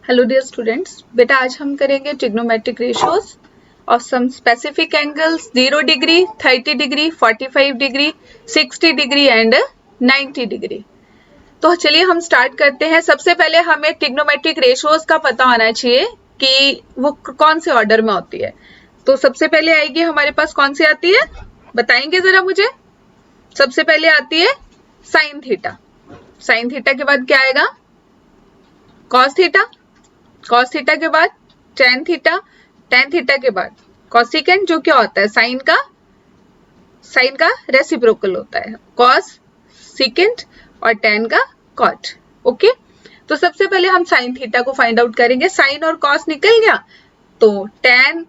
Hello dear students, बेटा आज हम करेंगे trigonometric ratios of some specific angles 0 degree, 30 degree, 45 degree, 60 degree and 90 degree. तो चलिए हम स्टार्ट करते हैं। सबसे पहले हमें ट्रिग्नोमेट्रिक रेशियोज का पता होना चाहिए कि वो कौन से ऑर्डर में होती है। तो सबसे पहले आएगी हमारे पास कौन सी आती है, बताएंगे जरा मुझे। सबसे पहले आती है साइन थीटा। साइन थीटा के बाद क्या आएगा, कॉस थीटा। कॉस थीटा के बाद टेन थीटा। टेन थीटा के बाद कॉसिकेंट, जो क्या होता है साइन का रेसिप्रोकल होता है, कॉस सिकेंट और टेन का कॉट। ओके, तो सबसे पहले हम साइन थीटा को फाइंड आउट करेंगे। साइन और कॉस निकल गया तो टेन,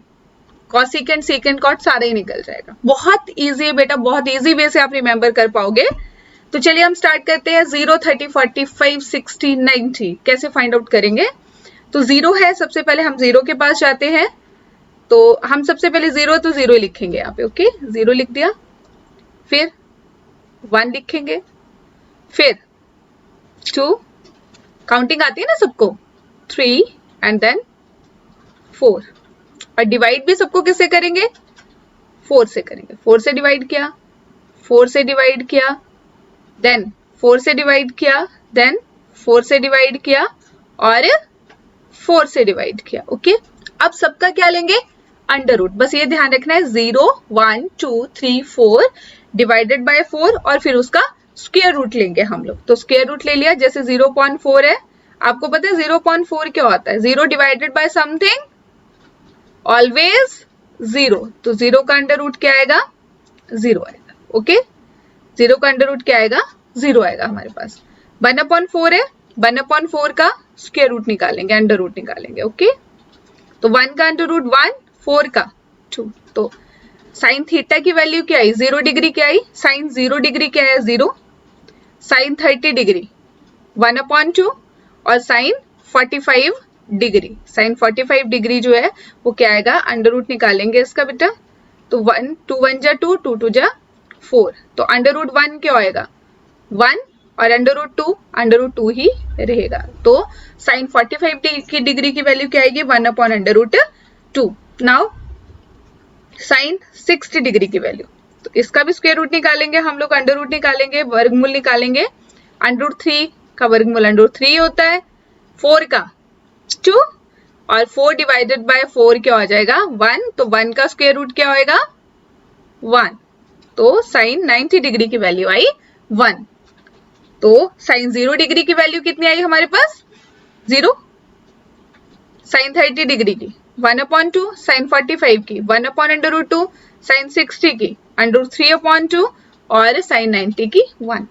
कॉसिकेंट, सिकेंट, कॉट सारा ही निकल जाएगा। बहुत इजी है बेटा, बहुत इजी वे से आप रिमेंबर कर पाओगे। तो चलिए हम स्टार्ट करते हैं। 0, 30, 45, 60, 90 कैसे फाइंड आउट करेंगे। तो 0 है, सबसे पहले हम 0 के पास जाते हैं। तो हम सबसे पहले 0 तो 0 लिखेंगे यहाँ पे। ओके, 0 लिख दिया, फिर 1 लिखेंगे, फिर 2, काउंटिंग आती है ना सबको, 3 एंड देन 4। और डिवाइड भी सबको किससे करेंगे, 4 से करेंगे। 4 से डिवाइड किया, 4 से डिवाइड किया, देन 4 से डिवाइड किया, देन 4 से डिवाइड किया और 4 से डिवाइड किया। ओके, अब सबका क्या लेंगे, अंडर रूट। बस ये ध्यान रखना है, 0, 1, 2, 3, 4 डिवाइडेड बाय 4 और फिर उसका स्क्वायर रूट लेंगे हम लोग। तो स्क्वायर रूट ले लिया, जैसे 0.4 है, आपको पता है 0.4 क्या होता है, 0 डिवाइडेड बाय समथिंग ऑलवेज 0। तो 0 का अंडर रूट क्या आएगा, 0 आएगा। ओके, 0 का अंडर रूट क्या आएगा, 0 आएगा हमारे पास। 1/4 है, 1/4 का स्क्वायर रूट निकालेंगे, अंडर रूट निकालेंगे। ओके, तो 1 का अंडर रूट 1, 4 का 2। तो साइन थीटा की वैल्यू क्या आई, 0 डिग्री क्या आई, साइन 0 डिग्री क्या है, 0। साइन 30 डिग्री 1/2 और साइन 45 डिग्री, साइन 45 डिग्री जो है वो क्या आएगा, अंडर रूट निकालेंगे इसका बेटा। तो 1, 2 1 जा 2, 2 2 जा 4। तो अंडर रूट 1 क्या आएगा, 1 और अंडर रूट 2 ही रहेगा। तो साइन 45 की डिग्री की वैल्यू क्या आएगी, 1/√2। नाउ साइन 60 डिग्री की वैल्यू, तो इसका भी स्क्वायर रूट निकालेंगे हम लोग, अंडर रूट निकालेंगे, वर्गमूल निकालेंगे। √3 का वर्गमूल √3 होता है, 4 का 2 और 4 डिवाइडेड बाय 4 क्या हो जाएगा, 1। तो 1 का स्क्वायर रूट क्या होएगा, 1। तो साइन 90 डिग्री की वैल्यू आई 1। तो साइन 0 डिग्री की वैल्यू कितनी आई हमारे पास, 0। साइन 30 डिग्री की 1/2, साइन 45 की 1/√2, साइन 60 की √3/2 और साइन 90 की 1।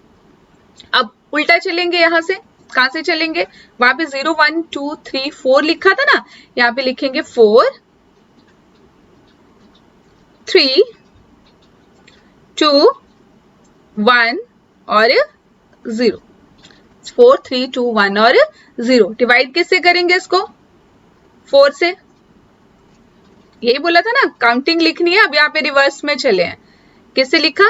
अब उल्टा चलेंगे, यहां से कहां से चलेंगे, वहां पे 0, 1, 2, 3, 4 लिखा था ना, यहाँ पे लिखेंगे 4, 3, 2, 1 और 0। 4, 3, 2, 1 और 0 डिवाइड किससे करेंगे इसको, 4 से। यही बोला था ना, काउंटिंग लिखनी है। अब यहाँ पे रिवर्स में चले हैं, किससे लिखा,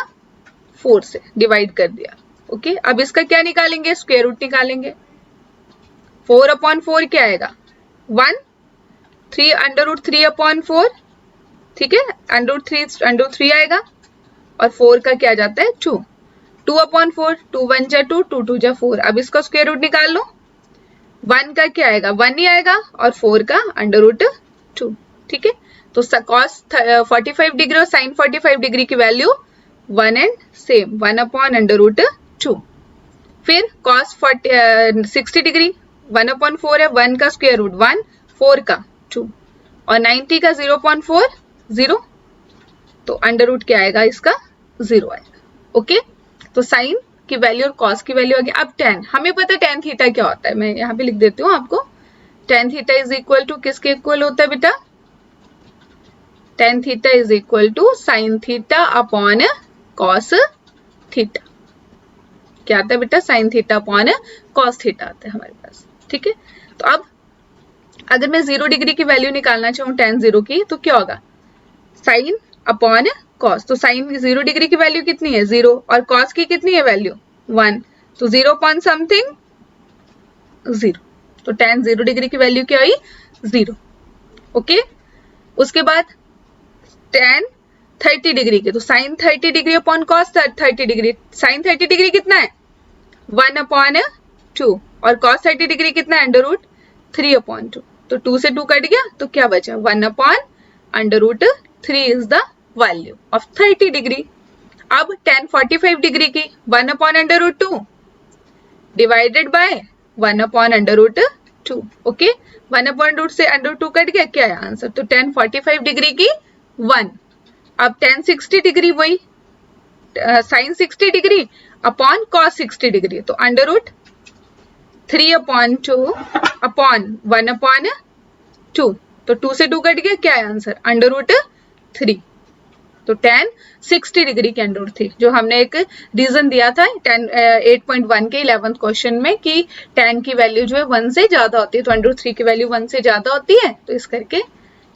4 से डिवाइड कर दिया। ओके, अब इसका क्या निकालेंगे, स्क्वायर रूट निकालेंगे। 4/4 क्या आएगा, 1, 3 √3/4, ठीक है, √3 आएगा और 4 का क्या जाता है, 2, 2/4, 2 1 जा 2, 2 2 जा 4। अब इसका स्क्वायर रूट निकाल लो, 1 का क्या आएगा, 1 ही आएगा और 4 का √2। ठीक है, तो cos 45 डिग्री और साइन 45 डिग्री की वैल्यू 1 एंड सेम, 1/√2। फिर cos 60 डिग्री 1/4 है, 1 का स्क्वायर रूट 1, 4 का 2 और 90 का 0.4, 0। तो अंडर रूट क्या आएगा इसका, 0 आएगा। ओके, तो साइन की वैल्यू और कॉस की वैल्यू आ गई। अब टेन, हमें पता है टेन थीटा क्या होता है, मैं यहाँ पे लिख देती हूँ आपको। Tan theta is equal to किसके इक्वल होता है बेटा, tan theta is equal to sine theta upon cos theta. क्या आता है बेटा, sine theta upon cos theta आता है हमारे पास। ठीक है, तो अब अगर मैं 0 डिग्री की वैल्यू निकालना चाहूँ टेन 0 की, तो क्या होगा, साइन अपॉन कॉस। तो साइन 0 डिग्री की वैल्यू कितनी है, 0 और कॉस की कितनी है वैल्यू, 1। तो 0 पॉइंट समथिंग 0। तो tan 0 डिग्री की वैल्यू क्या आई? 0। ओके, उसके बाद tan 30 डिग्री की, तो sin 30 degree upon cos 30 degree, sin 30 degree कितना है? 1/2 और cos 30 डिग्री कितना है? √3/2। तो 2 से 2 कट गया तो क्या बचा? 1/√3 is the value of 30 degree. अब tan 45 डिग्री की 1/√2 डिवाइडेड बाय 1/√2। ओके, 1/√2 से √2 कट गया, क्या है आंसर? तो tan 45 डिग्री की 1। अब tan 60 डिग्री वही sin 60 degree upon cos 60 degree, तो √3/2 अपॉन 1/2। तो 2 से 2 कट गया, क्या है आंसर? √3। तो tan 60 डिग्री के √3, जो हमने एक रीजन दिया था 8.1 के 11th क्वेश्चन में कि tan की वैल्यू जो है 1 से ज्यादा होती है, तो √3 की वैल्यू 1 से ज्यादा होती है, तो इस करके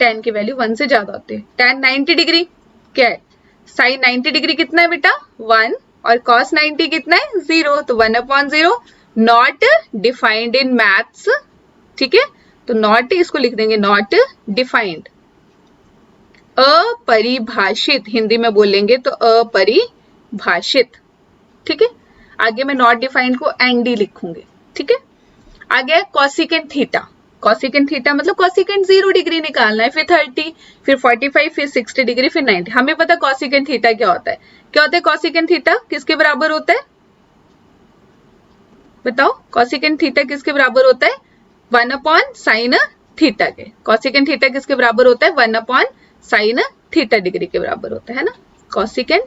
tan की वैल्यू 1 से ज्यादा होती है। tan 90 डिग्री क्या है? sin 90 डिग्री कितना है बेटा? 1 और cos 90 कितना है? 0, तो 1/0 नॉट डिफाइंड इन मैथ्स। ठीक है, तो नॉट इसको लिख देंगे नॉट डिफाइंड, अपरिभाषित, हिंदी में बोलेंगे तो अपरिभाषित। ठीक है, आगे मैं नॉट डिफाइंड को एनडी लिखूंगी। ठीक है, आगे कॉसिकेंट थीटा। कॉसिकेंट थीटा मतलब कॉसिकेंट 0 डिग्री निकालना है, फिर 30, फिर 45, फिर 60 डिग्री, फिर 90। हमें पता कॉसिकेंट थीटा क्या होता है। क्या होता है कॉसिकेंट थीटा? किसके बराबर होता है? बताओ, कॉसिकेंट थीटा किसके बराबर होता है? 1/sin थीटा के। कॉसिकेंट थीटा किसके बराबर होता है? 1/sin थीटा डिग्री के बराबर होता है ना। Cosecant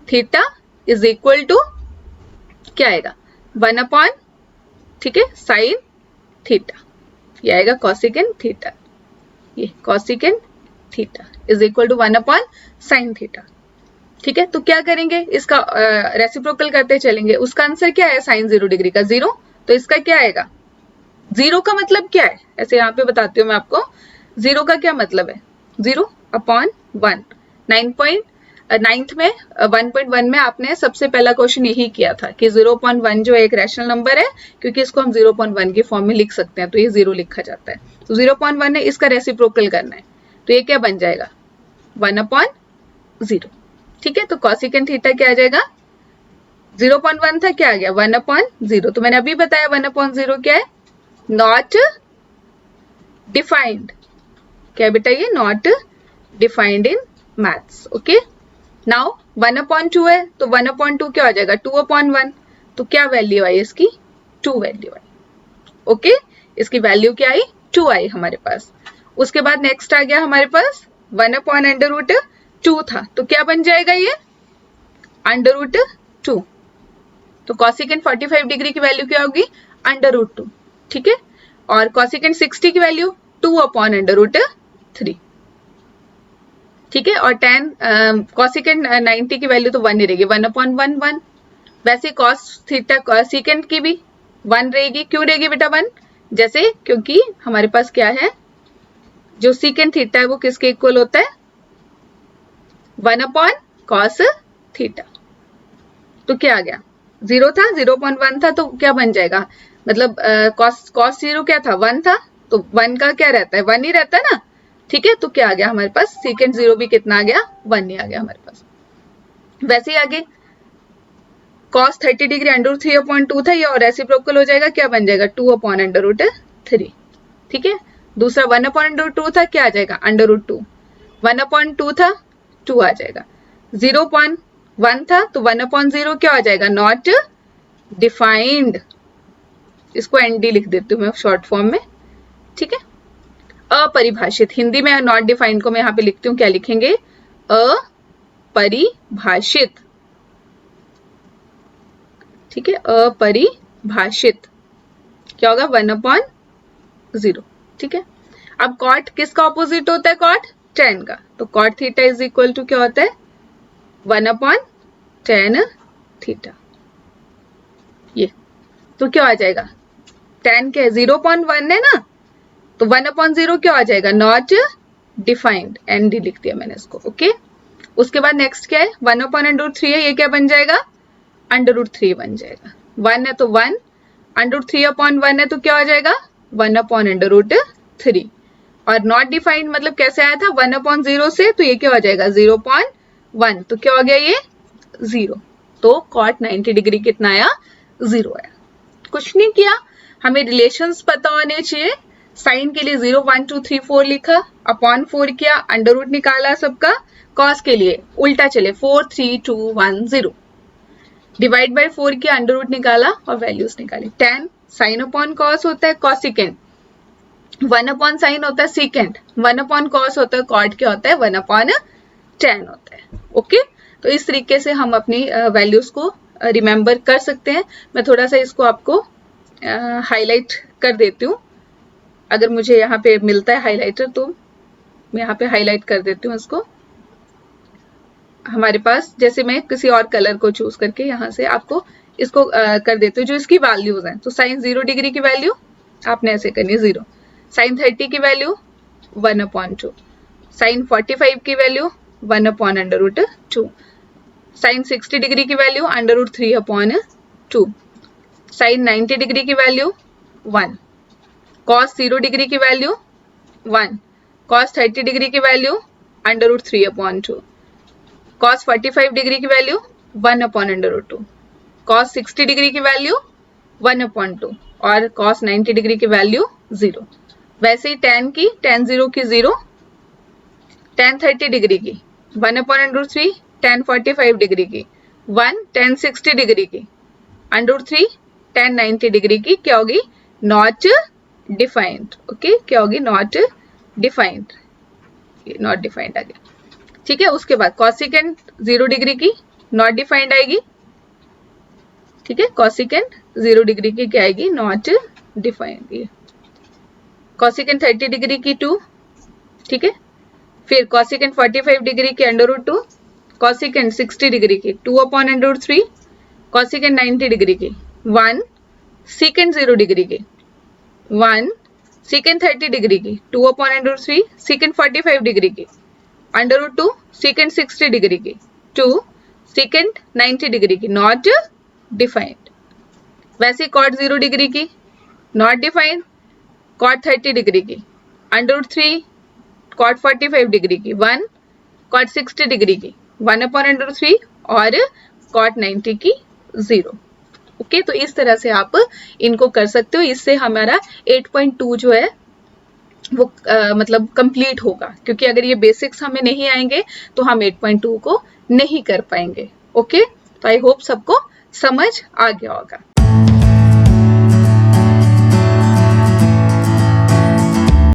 theta is equal to क्या आएगा? 1/, ठीक है, sin थीटा, ये आएगा कॉसिकेंट थीटा। ये cosecant theta is equal to 1/sin theta. ठीक है, तो क्या करेंगे? इसका रेसिप्रोकल करते चलेंगे। उसका आंसर क्या है? sin 0 डिग्री का 0, तो इसका क्या आएगा? 0 का मतलब क्या है? ऐसे यहाँ पे बताती हूँ मैं आपको। 0 का क्या मतलब है? 0/1। 9th में 1.1 में आपने सबसे पहला क्वेश्चन यही किया था कि 0/1 जो एक रैशनल नंबर है, क्योंकि इसको हम 0/1 की फॉर्म में लिख सकते हैं, तो ये 0 लिखा जाता है। तो 0/1 है, इसका रेसिप्रोकल करना है, तो ये क्या बन जाएगा? 1/0। ठीक है, तो कॉसिकेंट थीटा क्या आ जाएगा? 0/1 था, क्या आ गया? 1/0। तो मैंने अभी बताया 1/0 क्या है? Not defined. क्या बेटा? ये not defined in maths. Okay, now 1/2 है, तो 1/2 क्या हो जाएगा? 2/1। तो क्या वैल्यू आई इसकी? 2 वैल्यू आई। ओके, इसकी वैल्यू क्या आई? 2 आई हमारे पास। उसके बाद नेक्स्ट आ गया हमारे पास 1/√2 था, तो क्या बन जाएगा ये? √2। तो कॉसिकेंट 45 डिग्री की वैल्यू क्या होगी? √2। ठीक है, और कॉसिकेंट 60 की वैल्यू 2/√3। ठीक है, और tan कॉसिकेंट 90 की वैल्यू तो 1 ही रहेगी, 1/1। वैसे कॉस थीटा कॉसिकेंट की भी 1 रहेगी। क्यों रहेगी बेटा 1? जैसे क्योंकि हमारे पास क्या है, जो सीकेंट थीटा है वो किसके इक्वल होता है? 1/cos theta. तो क्या आ गया? 0 था, 0/1 था, तो क्या बन जाएगा? मतलब cos 0 क्या था? 1 था, तो 1 का क्या रहता है? 1 ही रहता है ना। ठीक है, तो क्या आ गया हमारे पास? सीकेंट 0 भी कितना आ गया? 1 ही आ गया हमारे पास। वैसे ही आगे cos 30 डिग्री √3/2 था, ये और रेसिप्रोकल हो जाएगा, क्या बन जाएगा? 2/√3। ठीक है, दूसरा 1/√2 था, क्या आ जाएगा? √2। 1/2 था, 2 आ जाएगा। 0/1 था, तो 1/0 क्या आ जाएगा? Not defined. इसको एनडी लिख देती हूँ मैं शॉर्ट फॉर्म में। ठीक है, अपरिभाषित, हिंदी में नॉट डिफाइंड को मैं यहाँ पे लिखती हूँ, क्या लिखेंगे? अपरिभाषित। ठीक है, अपरिभाषित क्या होगा? 1/0। ठीक है, अब कॉट किसका ऑपोजिट होता है? कॉट tan का, तो cot theta is equal to क्या होता है? 1/tan theta. ये तो क्या आ जाएगा? tan क्या है? 0/1 है ना, तो 1/0 क्या आ जाएगा? नॉट डिफाइंड, एनडी लिख दिया मैंने इसको। ओके, उसके बाद नेक्स्ट क्या है? 1/√3 है, ये क्या बन जाएगा? √3 बन जाएगा। 1 है तो 1, √3/1 है तो क्या हो जाएगा? 1/√3 और नॉट डिफाइंड मतलब कैसे आया था 1/0 से, तो ये क्या हो जाएगा 0.1, तो क्या हो गया ये 0। तो cot 90 डिग्री कितना आया 0 आया। कुछ नहीं किया, हमें रिलेशंस पता होने चाहिए। साइन के लिए 0 1 2 3 4 लिखा, अपॉन 4 किया, अंडर रूट निकाला सबका। कॉस के लिए उल्टा चले 4 3 2 1 0, डिवाइड बाय 4 किया, अंडर रूट निकाला और वैल्यूज निकाली। tan साइन अपॉन कॉस होता है कॉसिकेंट, 1/sin होता है सीकेंट, 1/cos होता है कॉट, क्या होता है 1/tan होता है। ओके, तो इस तरीके से हम अपनी वैल्यूज को रिमेंबर कर सकते हैं। मैं थोड़ा सा इसको आपको हाईलाइट कर देती हूँ, अगर मुझे यहाँ पे मिलता है हाइलाइटर तो मैं यहाँ पे हाईलाइट कर देती हूँ इसको। हमारे पास जैसे मैं किसी और कलर को चूज करके यहाँ से आपको इसको कर देती हूँ जो इसकी वैल्यूज हैं। तो साइन 0 डिग्री की वैल्यू आपने ऐसे करनी है 0, साइन 30 की वैल्यू 1/2, साइन 45 की वैल्यू 1/√2, साइन 60 डिग्री की वैल्यू √3/2, साइन 90 डिग्री की वैल्यू 1, कॉस 0 डिग्री की वैल्यू 1, कॉस 30 डिग्री की वैल्यू √3/2, कॉस 45 डिग्री की वैल्यू 1/√2, कॉस 60 डिग्री की वैल्यू 1/2 और कॉस 90 डिग्री की वैल्यू 0। वैसे ही tan की, tan 0 की 0, tan 30 डिग्री की 1/√3, tan 45 डिग्री की 1, tan 60 डिग्री की √3, tan 90 डिग्री की क्या होगी नॉट डिफाइंड। ओके, क्या होगी नॉट डिफाइंड, नॉट डिफाइंड आ गया। ठीक है, उसके बाद कॉसिकेंट 0 डिग्री की नॉट डिफाइंड आएगी। ठीक है, कॉसिकेंट 0 डिग्री की क्या आएगी नॉट डिफाइंड। कॉसिकेंट 30 डिग्री की 2, ठीक है, फिर कॉसिकेंट 45 डिग्री की √2, कॉसिकेंट 60 डिग्री की 2/√3, कॉसिकेंट 90 डिग्री की 1, सीकेंट 0 डिग्री की 1, सीकेंट 30 डिग्री की 2/√3, सीकेंट 45 डिग्री की √2, सीकेंट 60 डिग्री की 2, सीकेंट 90 डिग्री की नॉट डिफाइंड। वैसे कॉट 0 डिग्री की नॉट डिफाइंड, कॉट 30 डिग्री की √3, कॉट 45 डिग्री की 1, कॉट 60 डिग्री की 1/√3 और कॉट 90 की 0। ओके, तो इस तरह से आप इनको कर सकते हो। इससे हमारा 8.2 जो है वो मतलब कंप्लीट होगा, क्योंकि अगर ये बेसिक्स हमें नहीं आएंगे तो हम 8.2 को नहीं कर पाएंगे। ओके, तो आई होप सबको समझ आ गया होगा।